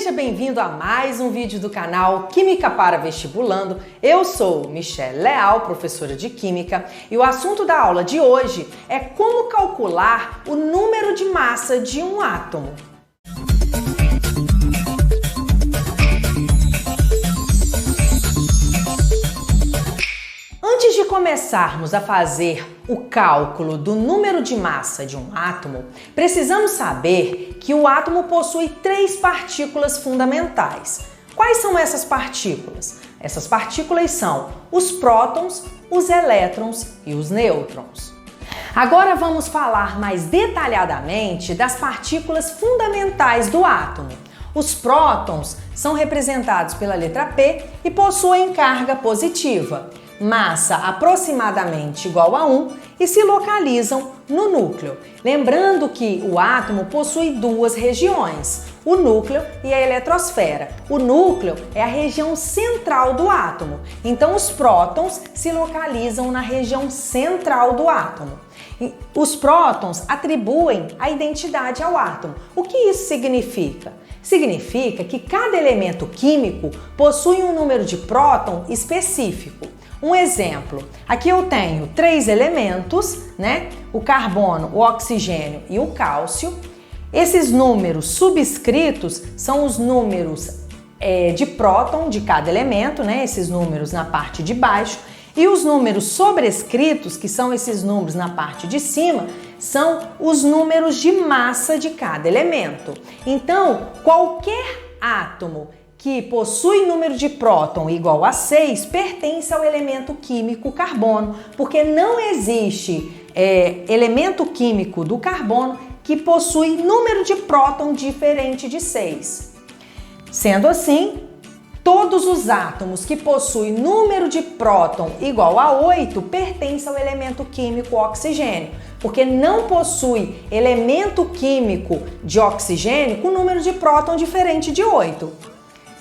seja bem-vindo a mais um vídeo do canal Química para Vestibulando. Eu sou Michelle Leal, professora de Química, e o assunto da aula de hoje é como calcular o número de massa de um átomo. Antes de começarmos a fazer o cálculo do número de massa de um átomo, precisamos saber que o átomo possui três partículas fundamentais. Quais são essas partículas? Essas partículas são os prótons, os elétrons e os nêutrons. Agora vamos falar mais detalhadamente das partículas fundamentais do átomo. Os prótons são representados pela letra P e possuem carga positiva, massa aproximadamente igual a 1 e se localizam no núcleo. Lembrando que o átomo possui duas regiões, o núcleo e a eletrosfera. O núcleo é a região central do átomo, então os prótons se localizam na região central do átomo. Os prótons atribuem a identidade ao átomo. O que isso significa? Significa que cada elemento químico possui um número de próton específico. Um exemplo, aqui eu tenho três elementos, né? O carbono, o oxigênio e o cálcio. Esses números subscritos são os números de próton de cada elemento, né? Esses números na parte de baixo. E os números sobrescritos, que são esses números na parte de cima, são os números de massa de cada elemento. Então, qualquer átomo que possui número de próton igual a 6 pertence ao elemento químico carbono, porque não existe elemento químico do carbono que possui número de próton diferente de 6. Sendo assim, todos os átomos que possuem número de próton igual a 8 pertencem ao elemento químico oxigênio, porque não possui elemento químico de oxigênio com número de próton diferente de 8.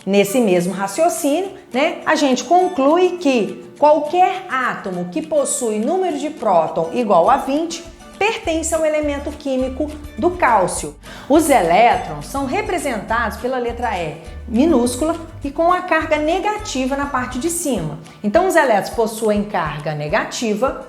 Nesse mesmo raciocínio, né, a gente conclui que qualquer átomo que possui número de próton igual a 20 pertence ao elemento químico do cálcio. Os elétrons são representados pela letra E minúscula e com a carga negativa na parte de cima. Então, os elétrons possuem carga negativa,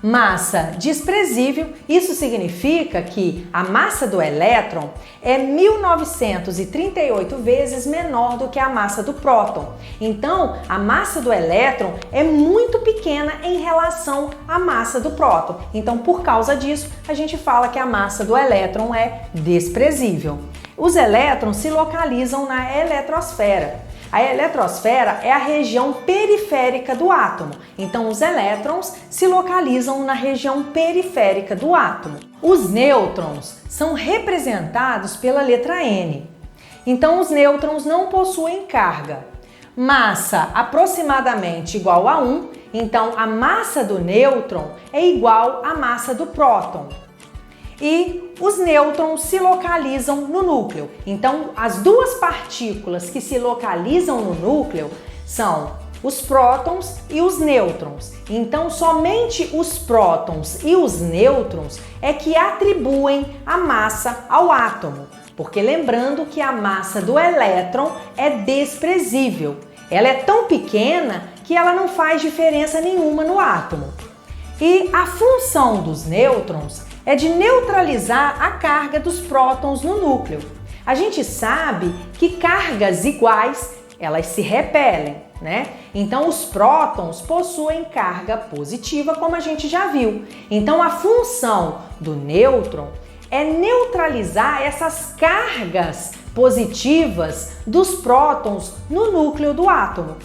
massa desprezível. Isso significa que a massa do elétron é 1938 vezes menor do que a massa do próton. Então, a massa do elétron é muito pequena em relação à massa do próton. Então, por causa disso, a gente fala que a massa do elétron é desprezível. Os elétrons se localizam na eletrosfera. A eletrosfera é a região periférica do átomo, então os elétrons se localizam na região periférica do átomo. Os nêutrons são representados pela letra N, então os nêutrons não possuem carga. Massa aproximadamente igual a 1, então a massa do nêutron é igual à massa do próton. E os nêutrons se localizam no núcleo. Então, as duas partículas que se localizam no núcleo são os prótons e os nêutrons. Então, somente os prótons e os nêutrons é que atribuem a massa ao átomo. Porque lembrando que a massa do elétron é desprezível. Ela é tão pequena que ela não faz diferença nenhuma no átomo. E a função dos nêutrons é de neutralizar a carga dos prótons no núcleo. A gente sabe que cargas iguais, elas se repelem, né? Então, os prótons possuem carga positiva, como a gente já viu. Então, a função do nêutron é neutralizar essas cargas positivas dos prótons no núcleo do átomo.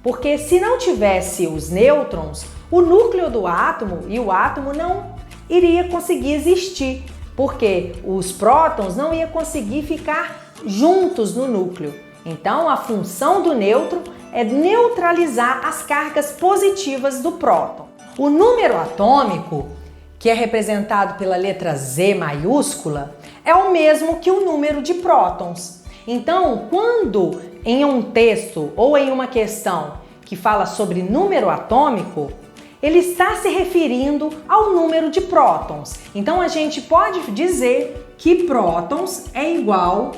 Porque se não tivesse os nêutrons, o núcleo do átomo e o átomo não iria conseguir existir, porque os prótons não iam conseguir ficar juntos no núcleo. Então, a função do nêutron é neutralizar as cargas positivas do próton. O número atômico, que é representado pela letra Z maiúscula, é o mesmo que o número de prótons. Então, quando em um texto ou em uma questão que fala sobre número atômico, ele está se referindo ao número de prótons. Então, a gente pode dizer que prótons é igual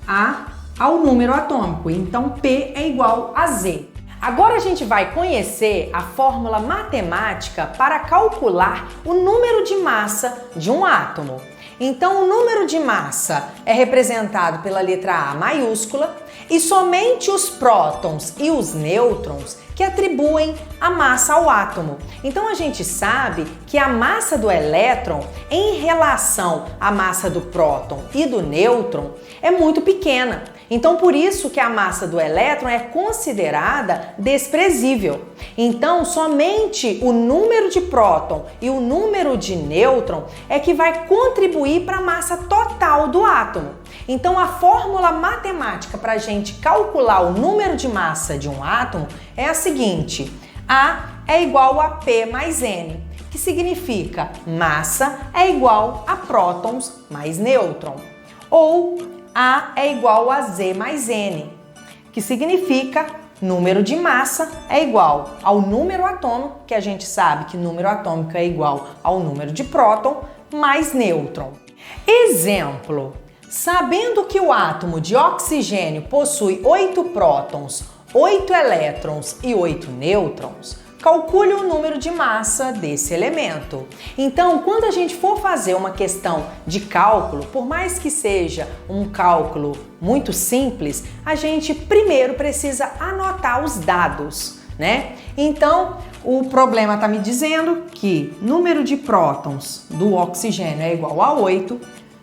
a ao número atômico. Então, P é igual a Z. Agora a gente vai conhecer a fórmula matemática para calcular o número de massa de um átomo. Então, o número de massa é representado pela letra A maiúscula e somente os prótons e os nêutrons que atribuem a massa ao átomo. Então, a gente sabe que a massa do elétron em relação à massa do próton e do nêutron é muito pequena. Então, por isso que a massa do elétron é considerada desprezível. Então, somente o número de próton e o número de nêutron é que vai contribuir para a massa total do átomo. Então, a fórmula matemática para a gente calcular o número de massa de um átomo é a seguinte: A é igual a P mais N, que significa massa é igual a prótons mais nêutron. Ou A é igual a Z mais N, que significa número de massa é igual ao número atômico, que a gente sabe que número atômico é igual ao número de próton mais nêutron. Exemplo: sabendo que o átomo de oxigênio possui 8 prótons, 8 elétrons e 8 nêutrons, calcule o número de massa desse elemento. Então, quando a gente for fazer uma questão de cálculo, por mais que seja um cálculo muito simples, a gente primeiro precisa anotar os dados, né? Então, o problema está me dizendo que número de prótons do oxigênio é igual a 8,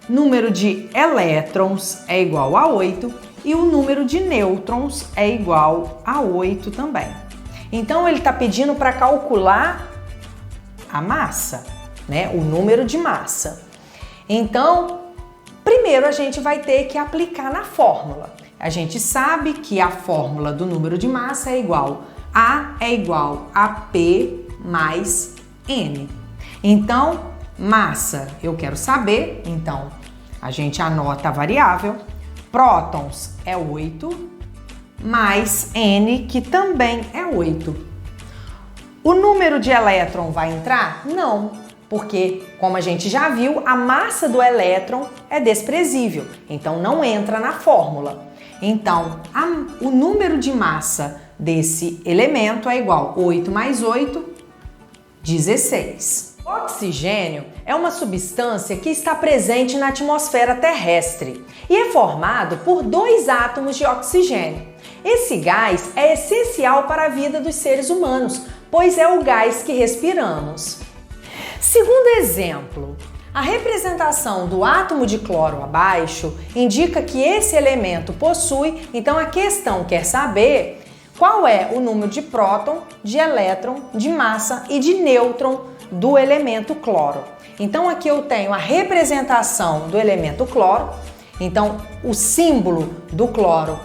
número de elétrons é igual a 8 e o número de nêutrons é igual a 8 também. Então, ele está pedindo para calcular a massa, né? O número de massa. Então, primeiro a gente vai ter que aplicar na fórmula. A gente sabe que a fórmula do número de massa é igual a P mais N. Então, massa, eu quero saber, então a gente anota a variável. Prótons é 8. Mais N, que também é 8. O número de elétron vai entrar? Não, porque, como a gente já viu, a massa do elétron é desprezível, então não entra na fórmula. Então, o número de massa desse elemento é igual a 8 mais 8, 16. O oxigênio é uma substância que está presente na atmosfera terrestre e é formado por 2 átomos de oxigênio. Esse gás é essencial para a vida dos seres humanos, pois é o gás que respiramos. Segundo exemplo, a representação do átomo de cloro abaixo indica que esse elemento possui, então a questão quer saber qual é o número de próton, de elétron, de massa e de nêutron do elemento cloro. Então aqui eu tenho a representação do elemento cloro. Então, o símbolo do cloro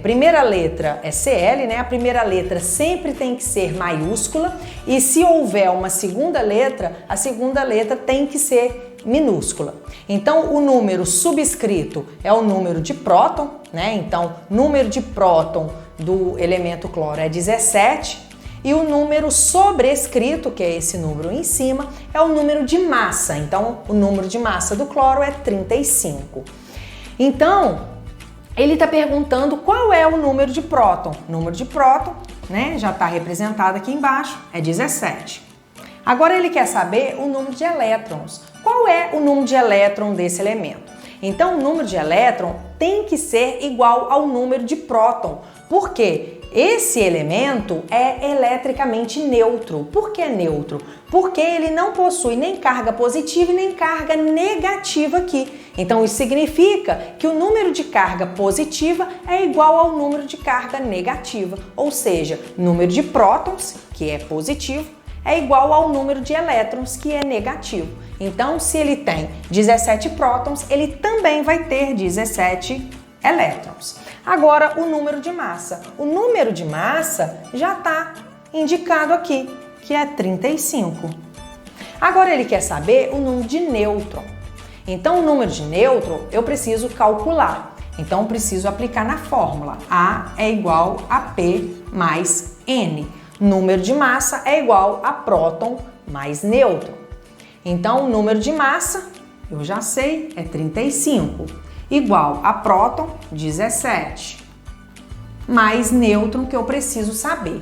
primeira letra é Cl, né? A primeira letra sempre tem que ser maiúscula e se houver uma segunda letra, a segunda letra tem que ser minúscula. Então, o número subscrito é o número de próton, né? Então, número de próton do elemento cloro é 17 e o número sobrescrito, que é esse número em cima, é o número de massa. Então, o número de massa do cloro é 35. Então, ele está perguntando qual é o número de próton. O número de próton, né, já está representado aqui embaixo, é 17. Agora ele quer saber o número de elétrons. Qual é o número de elétron desse elemento? Então, o número de elétron tem que ser igual ao número de próton. Por quê? Esse elemento é eletricamente neutro. Por que neutro? Porque ele não possui nem carga positiva e nem carga negativa aqui. Então, isso significa que o número de carga positiva é igual ao número de carga negativa. Ou seja, número de prótons, que é positivo, é igual ao número de elétrons, que é negativo. Então, se ele tem 17 prótons, ele também vai ter 17 elétrons. Agora, o número de massa. O número de massa já está indicado aqui, que é 35. Agora, ele quer saber o número de nêutron. Então, o número de nêutron eu preciso calcular. Então, preciso aplicar na fórmula. A é igual a P mais N. Número de massa é igual a próton mais nêutron. Então, o número de massa, eu já sei, é 35. igual a próton, 17, mais nêutron, que eu preciso saber.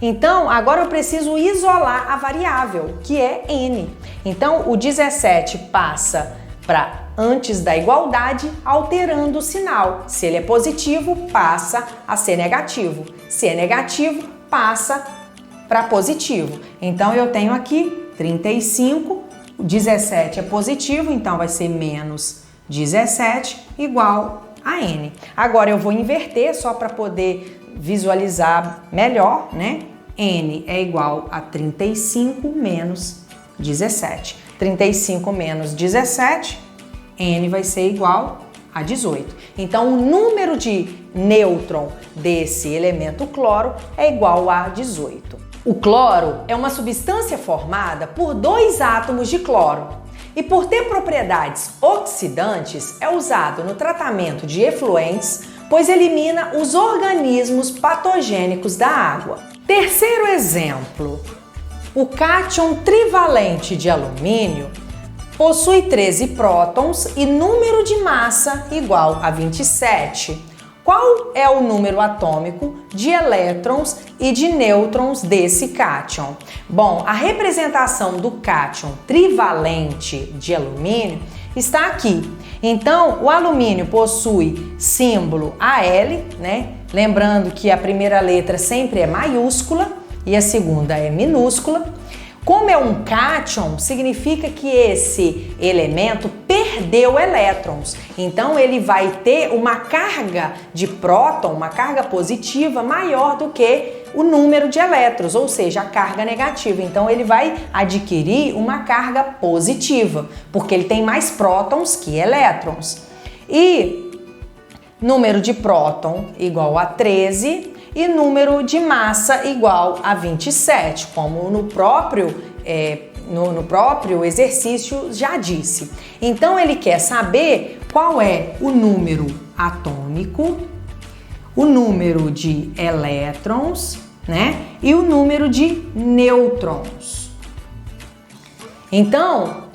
Então, agora eu preciso isolar a variável, que é N. Então, o 17 passa para antes da igualdade, alterando o sinal. Se ele é positivo, passa a ser negativo. Se é negativo, passa para positivo. Então, eu tenho aqui 35, o 17 é positivo, então vai ser menos 17 igual a N. Agora eu vou inverter só para poder visualizar melhor, né? N é igual a 35 menos 17. 35 menos 17, N vai ser igual a 18. Então, o número de nêutron desse elemento cloro é igual a 18. O cloro é uma substância formada por 2 átomos de cloro e, por ter propriedades oxidantes, é usado no tratamento de efluentes, pois elimina os organismos patogênicos da água. Terceiro exemplo, o cátion trivalente de alumínio possui 13 prótons e número de massa igual a 27. Qual é o número atômico de elétrons e de nêutrons desse cátion? Bom, a representação do cátion trivalente de alumínio está aqui. Então, o alumínio possui símbolo Al, né? Lembrando que a primeira letra sempre é maiúscula e a segunda é minúscula. Como é um cátion, significa que esse elemento perdeu elétrons. Então, ele vai ter uma carga de próton, uma carga positiva maior do que o número de elétrons, ou seja, a carga negativa. Então, ele vai adquirir uma carga positiva, porque ele tem mais prótons que elétrons. E número de próton igual a 13 e número de massa igual a 27, como no próprio exercício já disse. Então, ele quer saber qual é o número atômico, o número de elétrons, né? E o número de nêutrons. Então,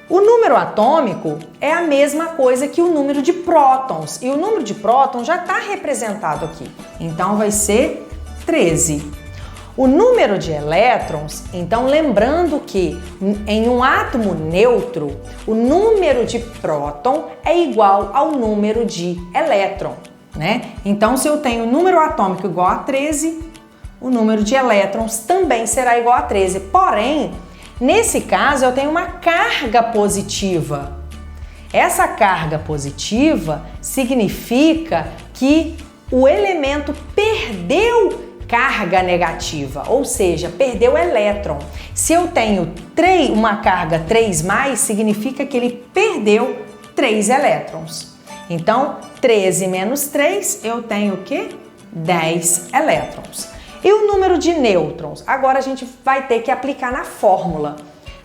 o número atômico é a mesma coisa que o número de prótons. E o número de prótons já está representado aqui. Então, vai ser 13. O número de elétrons, então lembrando que em um átomo neutro, o número de próton é igual ao número de elétron, né? Então, se eu tenho o número atômico igual a 13, o número de elétrons também será igual a 13. Porém, nesse caso, eu tenho uma carga positiva. Essa carga positiva significa que o elemento perdeu carga negativa, ou seja, perdeu elétron. Se eu tenho uma carga 3+, significa que ele perdeu 3 elétrons. Então, 13 menos 3, eu tenho o quê? 10 elétrons. E o número de nêutrons? Agora a gente vai ter que aplicar na fórmula.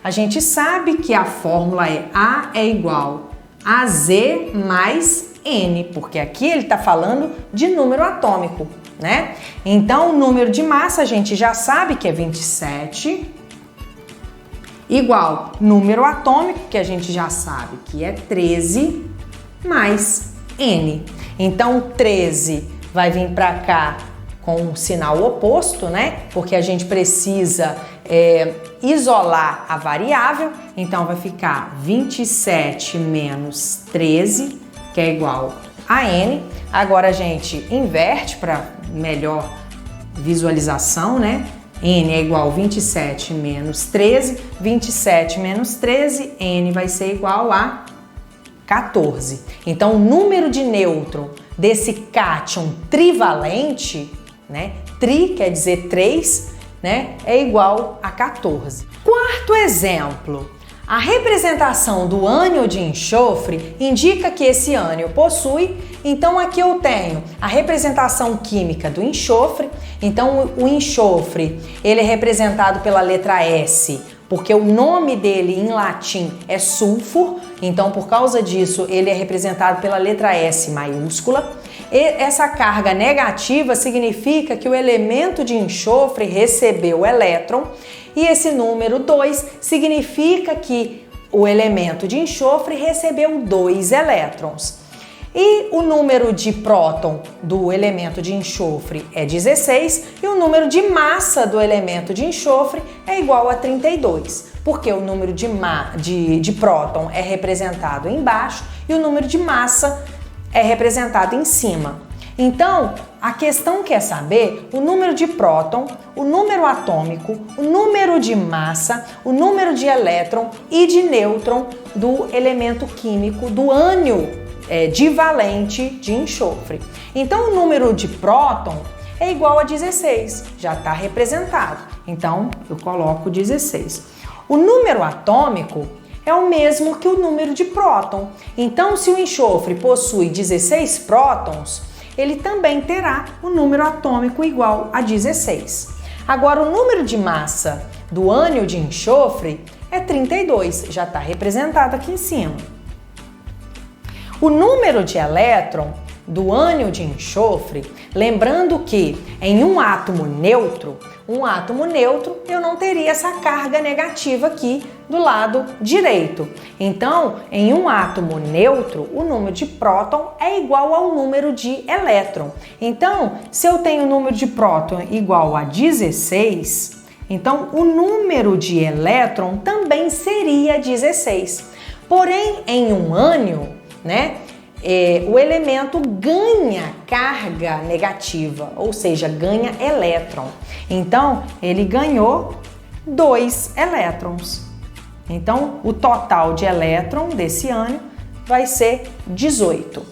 A gente sabe que a fórmula é A é igual a Z mais N, porque aqui ele está falando de número atômico, né? Então, o número de massa a gente já sabe que é 27, igual número atômico, que a gente já sabe que é 13, mais N. Então, 13 vai vir para cá com um sinal oposto, né? Porque a gente precisa isolar a variável. Então, vai ficar 27 menos 13, que é igual a N. Agora, a gente inverte para melhor visualização, né? N é igual a 27 menos 13. 27 menos 13, N vai ser igual a 14. Então, o número de nêutron desse cátion trivalente, né? Tri quer dizer 3, né? É igual a 14. Quarto exemplo. A representação do ânion de enxofre indica que esse ânion possui, então aqui eu tenho a representação química do enxofre. Então o enxofre, ele é representado pela letra S, porque o nome dele em latim é sulfur, então por causa disso ele é representado pela letra S maiúscula. E essa carga negativa significa que o elemento de enxofre recebeu elétron, e esse número 2 significa que o elemento de enxofre recebeu 2 elétrons. E o número de próton do elemento de enxofre é 16 e o número de massa do elemento de enxofre é igual a 32, porque o número de próton é representado embaixo e o número de massa é representado em cima. Então, a questão quer saber o número de próton, o número atômico, o número de massa, o número de elétron e de nêutron do elemento químico do ânion divalente de enxofre. Então, o número de próton é igual a 16, já está representado. Então, eu coloco 16. O número atômico é o mesmo que o número de próton. Então, se o enxofre possui 16 prótons, ele também terá o número atômico igual a 16. Agora, o número de massa do ânion de enxofre é 32, já está representado aqui em cima. O número de elétron do ânion de enxofre, lembrando que em um átomo neutro, eu não teria essa carga negativa aqui do lado direito. Então, em um átomo neutro, o número de próton é igual ao número de elétron. Então, se eu tenho o número de próton igual a 16, então o número de elétron também seria 16. Porém, em um ânion, o elemento ganha carga negativa, ou seja, ganha elétron. Então, ele ganhou 2 elétrons. Então, o total de elétron desse ânion vai ser 18.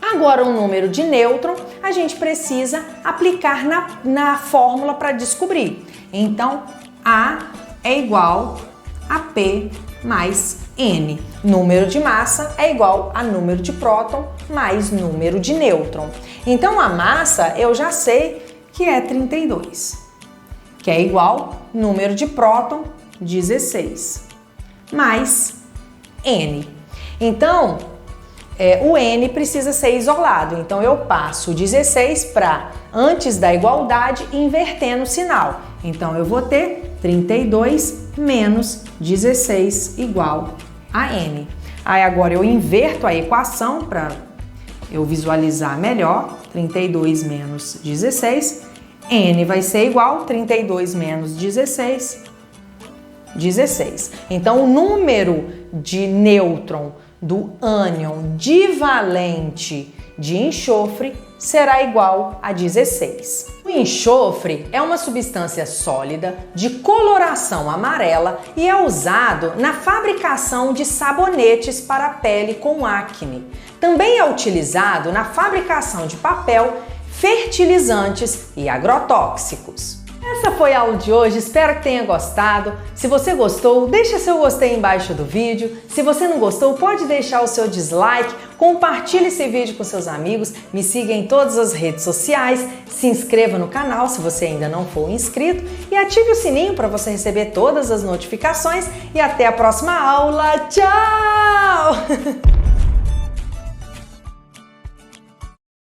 Agora, o número de nêutron, a gente precisa aplicar na fórmula para descobrir. Então, A é igual a P mais N. Número de massa é igual a número de próton mais número de nêutron. Então, a massa eu já sei que é 32, que é igual número de próton, 16, mais N. Então, o N precisa ser isolado. Então, eu passo 16 para antes da igualdade, invertendo o sinal. Então, eu vou ter 32 menos 16 igual a N. Aí, agora eu inverto a equação para eu visualizar melhor. 32 menos 16. N vai ser igual 32 menos 16. 16. Então, o número de nêutron do ânion divalente de enxofre será igual a 16. O enxofre é uma substância sólida de coloração amarela e é usado na fabricação de sabonetes para a pele com acne. Também é utilizado na fabricação de papel, fertilizantes e agrotóxicos. Essa foi a aula de hoje, espero que tenha gostado. Se você gostou, deixa seu gostei embaixo do vídeo. Se você não gostou, pode deixar o seu dislike, compartilhe esse vídeo com seus amigos, me siga em todas as redes sociais, se inscreva no canal se você ainda não for inscrito e ative o sininho para você receber todas as notificações e até a próxima aula. Tchau!